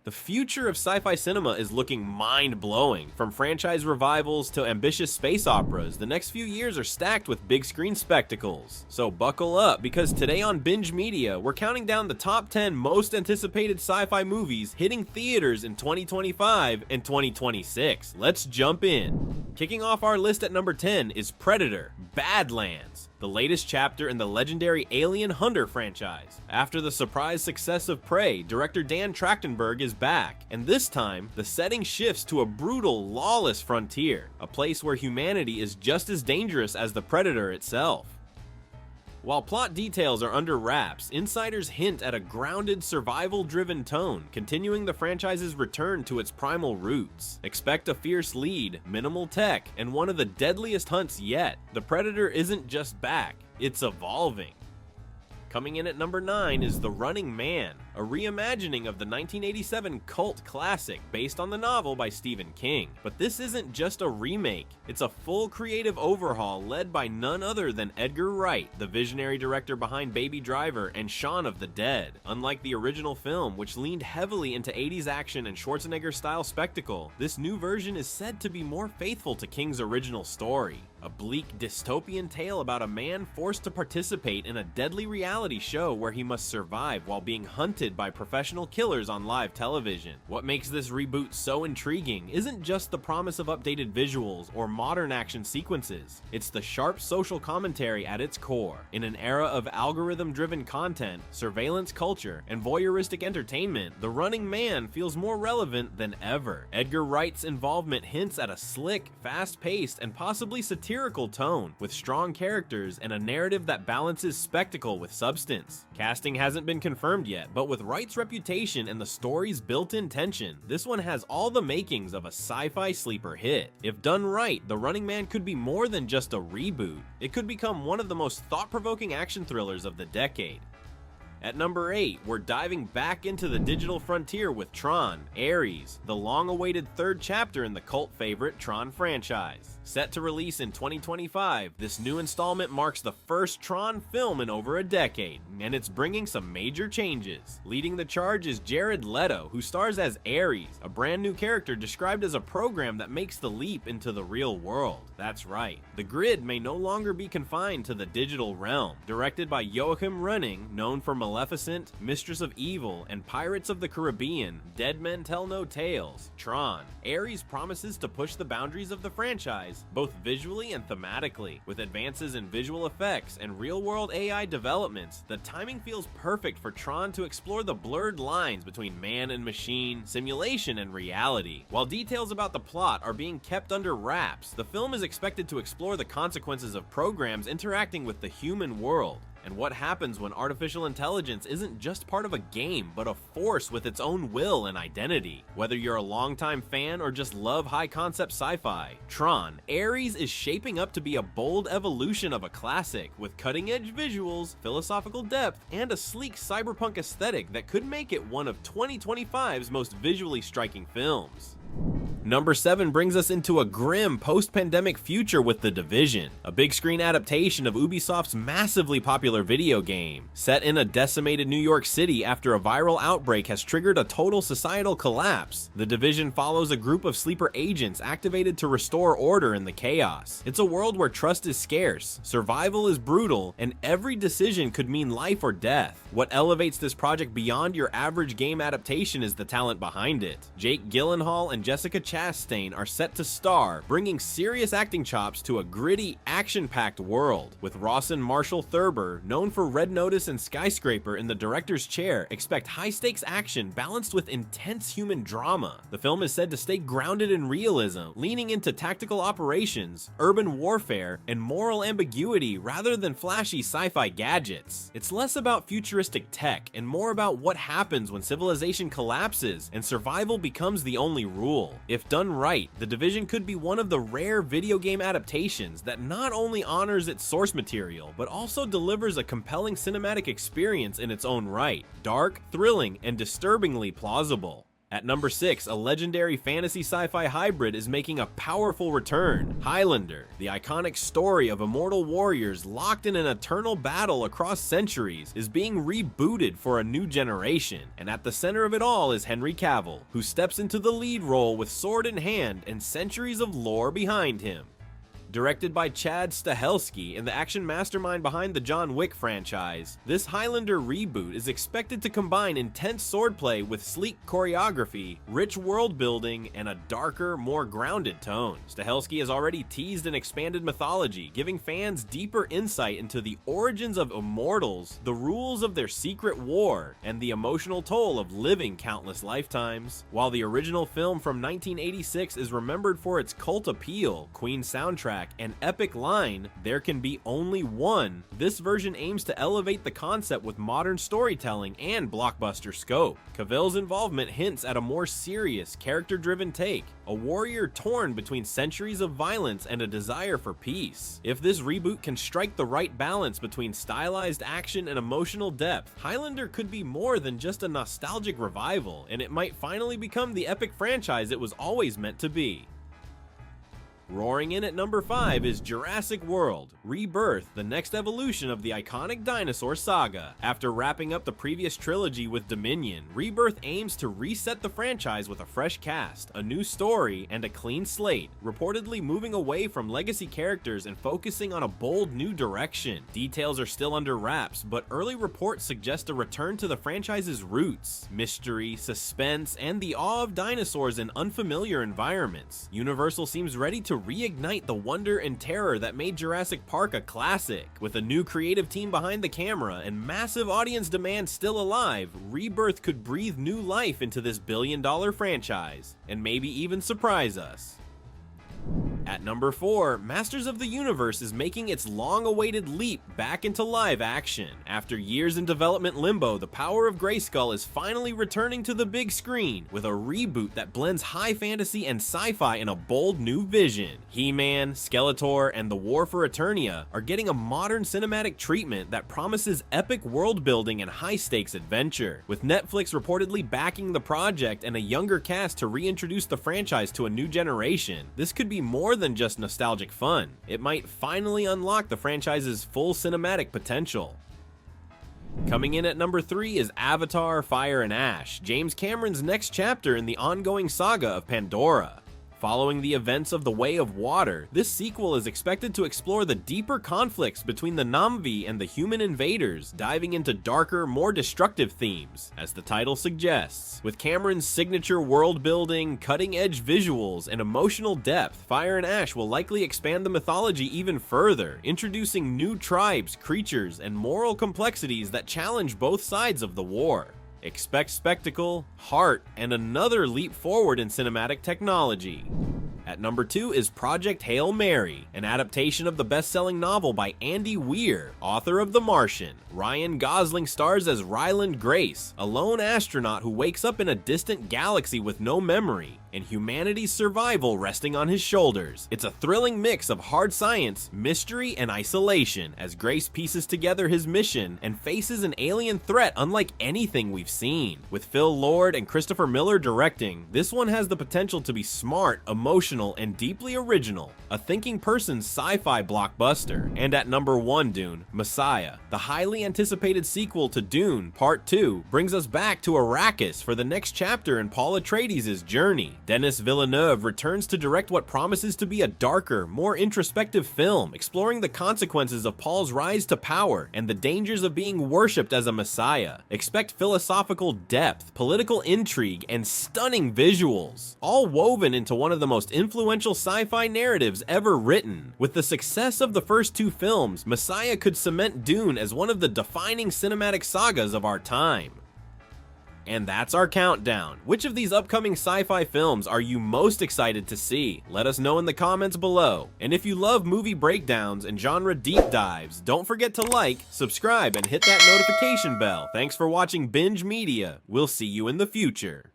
The future of sci-fi cinema is looking mind-blowing. From franchise revivals to ambitious space operas, the next few years are stacked with big screen spectacles. So buckle up, because today on Binge Media, we're counting down the top 10 most anticipated sci-fi movies hitting theaters in 2025 and 2026. Let's jump in. Kicking off our list at number 10 is Predator: Badlands, the latest chapter in the legendary Alien Hunter franchise. After the surprise success of Prey, director Dan Trachtenberg is back, and this time, the setting shifts to a brutal, lawless frontier, a place where humanity is just as dangerous as the Predator itself. While plot details are under wraps, insiders hint at a grounded, survival-driven tone, continuing the franchise's return to its primal roots. Expect a fierce lead, minimal tech, and one of the deadliest hunts yet. The Predator isn't just back, it's evolving. Coming in at number 9 is The Running Man, a reimagining of the 1987 cult classic based on the novel by Stephen King. But this isn't just a remake, it's a full creative overhaul led by none other than Edgar Wright, the visionary director behind Baby Driver and Shaun of the Dead. Unlike the original film, which leaned heavily into 80s action and Schwarzenegger-style spectacle, this new version is said to be more faithful to King's original story. A bleak dystopian tale about a man forced to participate in a deadly reality show where he must survive while being hunted by professional killers on live television. What makes this reboot so intriguing isn't just the promise of updated visuals or modern action sequences, it's the sharp social commentary at its core. In an era of algorithm-driven content, surveillance culture, and voyeuristic entertainment, The Running Man feels more relevant than ever. Edgar Wright's involvement hints at a slick, fast-paced, and possibly satirical tone, with strong characters and a narrative that balances spectacle with substance. Casting hasn't been confirmed yet, but with Wright's reputation and the story's built-in tension, this one has all the makings of a sci-fi sleeper hit. If done right, The Running Man could be more than just a reboot. It could become one of the most thought-provoking action thrillers of the decade. At number 8, we're diving back into the digital frontier with Tron: Ares, the long-awaited third chapter in the cult favorite Tron franchise. Set to release in 2025, this new installment marks the first Tron film in over a decade, and it's bringing some major changes. Leading the charge is Jared Leto, who stars as Ares, a brand new character described as a program that makes the leap into the real world. That's right, the grid may no longer be confined to the digital realm. Directed by Joachim Rønning, known for Maleficent, Mistress of Evil, and Pirates of the Caribbean, Dead Men Tell No Tales, Tron: Ares promises to push the boundaries of the franchise, both visually and thematically. With advances in visual effects and real-world AI developments, the timing feels perfect for Tron to explore the blurred lines between man and machine, simulation and reality. While details about the plot are being kept under wraps, the film is expected to explore the consequences of programs interacting with the human world, and what happens when artificial intelligence isn't just part of a game, but a force with its own will and identity. Whether you're a longtime fan or just love high-concept sci-fi, Tron: Ares is shaping up to be a bold evolution of a classic, with cutting-edge visuals, philosophical depth, and a sleek cyberpunk aesthetic that could make it one of 2025's most visually striking films. Number 7 brings us into a grim post-pandemic future with The Division, a big screen adaptation of Ubisoft's massively popular video game. Set in a decimated New York City after a viral outbreak has triggered a total societal collapse, The Division follows a group of sleeper agents activated to restore order in the chaos. It's a world where trust is scarce, survival is brutal, and every decision could mean life or death. What elevates this project beyond your average game adaptation is the talent behind it. Jake Gyllenhaal and Jessica Chastain are set to star, bringing serious acting chops to a gritty, action-packed world. With Rawson Marshall Thurber, known for Red Notice and Skyscraper, in the director's chair, expect high-stakes action balanced with intense human drama. The film is said to stay grounded in realism, leaning into tactical operations, urban warfare, and moral ambiguity rather than flashy sci-fi gadgets. It's less about futuristic tech and more about what happens when civilization collapses and survival becomes the only rule. If done right, The Division could be one of the rare video game adaptations that not only honors its source material, but also delivers a compelling cinematic experience in its own right. Dark, thrilling, and disturbingly plausible. At number 6, a legendary fantasy sci-fi hybrid is making a powerful return. Highlander, the iconic story of immortal warriors locked in an eternal battle across centuries, is being rebooted for a new generation, and at the center of it all is Henry Cavill, who steps into the lead role with sword in hand and centuries of lore behind him. Directed by Chad Stahelski and the action mastermind behind the John Wick franchise, this Highlander reboot is expected to combine intense swordplay with sleek choreography, rich world building, and a darker, more grounded tone. Stahelski has already teased an expanded mythology, giving fans deeper insight into the origins of immortals, the rules of their secret war, and the emotional toll of living countless lifetimes. While the original film from 1986 is remembered for its cult appeal, Queen soundtrack, and epic line, "There can be only one," this version aims to elevate the concept with modern storytelling and blockbuster scope. Cavill's involvement hints at a more serious, character-driven take, a warrior torn between centuries of violence and a desire for peace. If this reboot can strike the right balance between stylized action and emotional depth, Highlander could be more than just a nostalgic revival, and it might finally become the epic franchise it was always meant to be. Roaring in at number 5 is Jurassic World: Rebirth, the next evolution of the iconic dinosaur saga. After wrapping up the previous trilogy with Dominion, Rebirth aims to reset the franchise with a fresh cast, a new story, and a clean slate, reportedly moving away from legacy characters and focusing on a bold new direction. Details are still under wraps, but early reports suggest a return to the franchise's roots: mystery, suspense, and the awe of dinosaurs in unfamiliar environments. Universal seems ready to reignite the wonder and terror that made Jurassic Park a classic. With a new creative team behind the camera and massive audience demand still alive, Rebirth could breathe new life into this billion-dollar franchise, and maybe even surprise us. At number 4, Masters of the Universe is making its long-awaited leap back into live action. After years in development limbo, the power of Grayskull is finally returning to the big screen with a reboot that blends high fantasy and sci-fi in a bold new vision. He-Man, Skeletor, and the War for Eternia are getting a modern cinematic treatment that promises epic world-building and high-stakes adventure. With Netflix reportedly backing the project and a younger cast to reintroduce the franchise to a new generation, this could be more than just nostalgic fun. It might finally unlock the franchise's full cinematic potential. Coming in at number 3 is Avatar: Fire and Ash, James Cameron's next chapter in the ongoing saga of Pandora. Following the events of The Way of Water, this sequel is expected to explore the deeper conflicts between the Namvi and the human invaders, diving into darker, more destructive themes, as the title suggests. With Cameron's signature world-building, cutting-edge visuals, and emotional depth, Fire and Ash will likely expand the mythology even further, introducing new tribes, creatures, and moral complexities that challenge both sides of the war. Expect spectacle, heart, and another leap forward in cinematic technology. At number 2 is Project Hail Mary, an adaptation of the best-selling novel by Andy Weir, author of The Martian. Ryan Gosling stars as Ryland Grace, a lone astronaut who wakes up in a distant galaxy with no memory, and humanity's survival resting on his shoulders. It's a thrilling mix of hard science, mystery, and isolation as Grace pieces together his mission and faces an alien threat unlike anything we've seen. With Phil Lord and Christopher Miller directing, this one has the potential to be smart, emotional, and deeply original, a thinking person's sci-fi blockbuster. And at number 1, Dune: Messiah, the highly anticipated sequel to Dune Part 2, brings us back to Arrakis for the next chapter in Paul Atreides' journey. Denis Villeneuve returns to direct what promises to be a darker, more introspective film, exploring the consequences of Paul's rise to power and the dangers of being worshipped as a messiah. Expect philosophical depth, political intrigue, and stunning visuals, all woven into one of the most influential sci-fi narratives ever written. With the success of the first 2 films, Messiah could cement Dune as one of the defining cinematic sagas of our time. And that's our countdown. Which of these upcoming sci-fi films are you most excited to see? Let us know in the comments below. And if you love movie breakdowns and genre deep dives, don't forget to like, subscribe, and hit that notification bell. Thanks for watching Binge Media. We'll see you in the future.